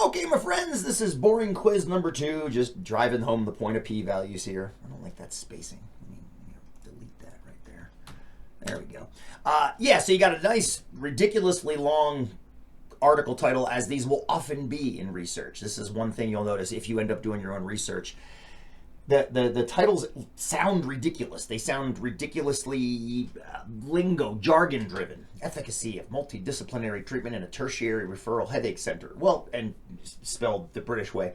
Okay, my friends, this is boring quiz number 2, just driving home the point of p-values here. I don't like that spacing. Let me delete that right there. There we go. Yeah, so you got a nice, ridiculously long article title, as these will often be in research. This is one thing you'll notice if you end up doing your own research. The titles sound ridiculous. They sound ridiculously lingo, jargon driven. Efficacy of multidisciplinary treatment in a tertiary referral headache center. Well, and spelled the British way.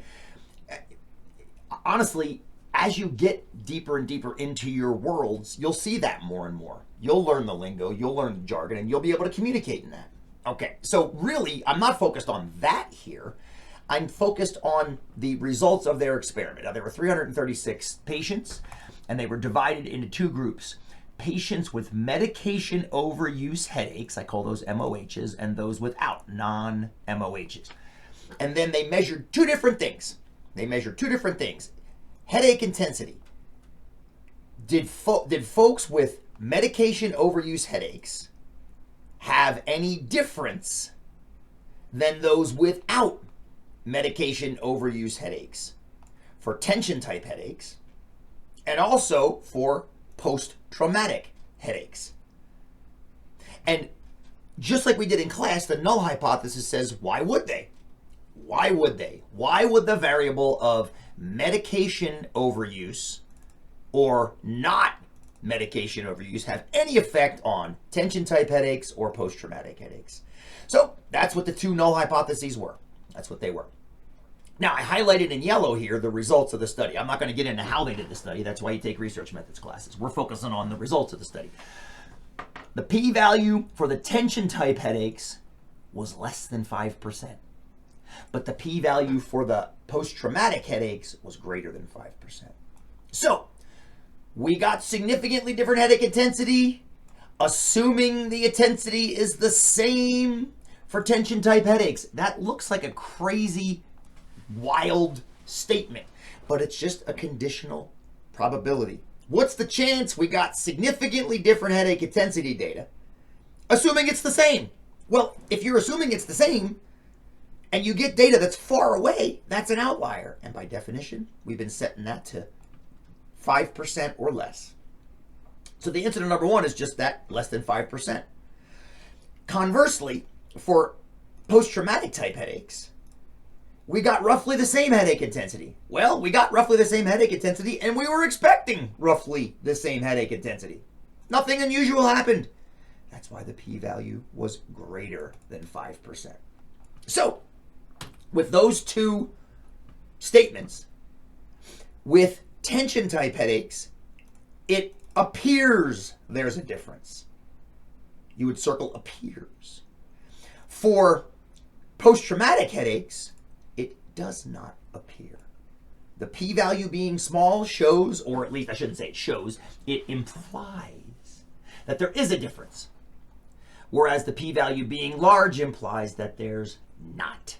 Honestly, as you get deeper and deeper into your worlds, you'll see that more and more. You'll learn the lingo, you'll learn the jargon, and you'll be able to communicate in that. Okay, so really, I'm not focused on that here. I'm focused on the results of their experiment. Now, there were 336 patients, and they were divided into 2 groups. Patients with medication overuse headaches, I call those MOHs, and those without, non-MOHs. And then they measured 2 different things. Headache intensity. Did folks with medication overuse headaches have any difference than those without medication overuse headaches, for tension type headaches, and also for post-traumatic headaches? And just like we did in class, the null hypothesis says, why would they? Why would they? Why would the variable of medication overuse or not medication overuse have any effect on tension type headaches or post-traumatic headaches? So that's what the 2 null hypotheses were. That's what they were. Now, I highlighted in yellow here the results of the study. I'm not going to get into how they did the study. That's why you take research methods classes. We're focusing on the results of the study. The p-value for the tension type headaches was less than 5%. But the p-value for the post-traumatic headaches was greater than 5%. So, we got significantly different headache intensity, assuming the intensity is the same for tension type headaches. That looks like a crazy, wild statement, but it's just a conditional probability. What's the chance we got significantly different headache intensity data, assuming it's the same? Well, if you're assuming it's the same, and you get data that's far away, that's an outlier. And by definition, we've been setting that to 5% or less. So the answer to number 1 is just that, less than 5%. Conversely, for post-traumatic type headaches, we got roughly the same headache intensity. Well, we got roughly the same headache intensity, and we were expecting roughly the same headache intensity. Nothing unusual happened. That's why the p-value was greater than 5%. So, with those 2 statements, with tension type headaches, it appears there's a difference. You would circle appears. For post-traumatic headaches, it does not appear. The p-value being small shows, or at least I shouldn't say it shows, it implies that there is a difference. Whereas the p-value being large implies that there's not.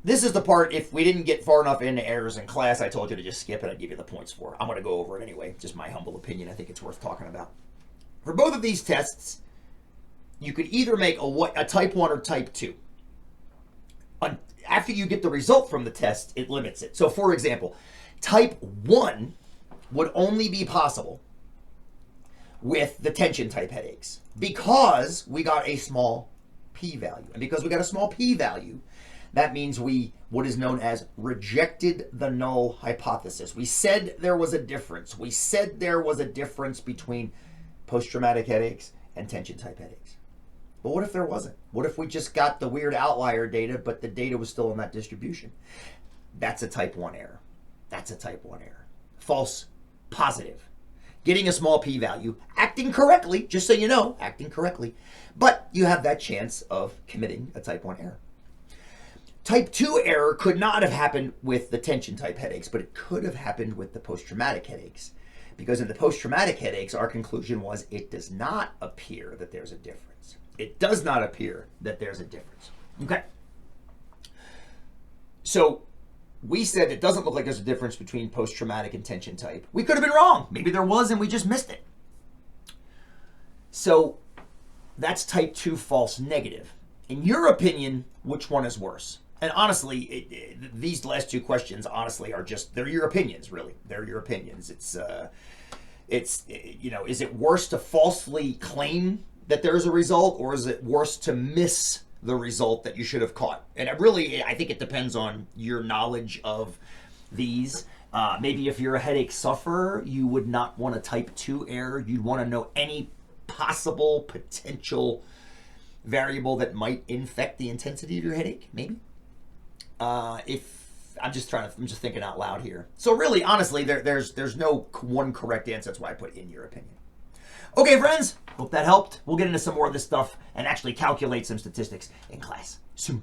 This is the part, if we didn't get far enough into errors in class, I told you to just skip it. I'd give you the points for it. I'm going to go over it anyway. Just my humble opinion. I think it's worth talking about. For both of these tests, you could either make a type 1 or type 2. After you get the result from the test, it limits it. So, for example, type 1 would only be possible with the tension type headaches because we got a small p-value. And because we got a small p-value, that means we, what is known as, rejected the null hypothesis. We said there was a difference. We said there was a difference between post-traumatic headaches and tension type headaches. But what if there wasn't? What if we just got the weird outlier data, but the data was still in that distribution? That's a type 1 error. That's a type 1 error. False positive. Getting a small p-value, acting correctly, just so you know, acting correctly, but you have that chance of committing a type 1 error. Type 2 error could not have happened with the tension type headaches, but it could have happened with the post-traumatic headaches. Because in the post-traumatic headaches, our conclusion was it does not appear that there's a difference. It does not appear that there's a difference. Okay. So we said it doesn't look like there's a difference between post-traumatic and tension type. We could have been wrong. Maybe there was and we just missed it. So that's type 2 false negative. In your opinion, which one is worse? And honestly, these last two questions, honestly, are just—they're your opinions. Really, they're your opinions. It's is it worse to falsely claim that there is a result, or is it worse to miss the result that you should have caught? And I think it depends on your knowledge of these. Maybe if you're a headache sufferer, you would not want a type 2 error. You'd want to know any possible potential variable that might infect the intensity of your headache, maybe. If I'm just thinking out loud here. So really, honestly, there's no one correct answer. That's why I put in your opinion. Okay, friends, hope that helped. We'll get into some more of this stuff and actually calculate some statistics in class soon.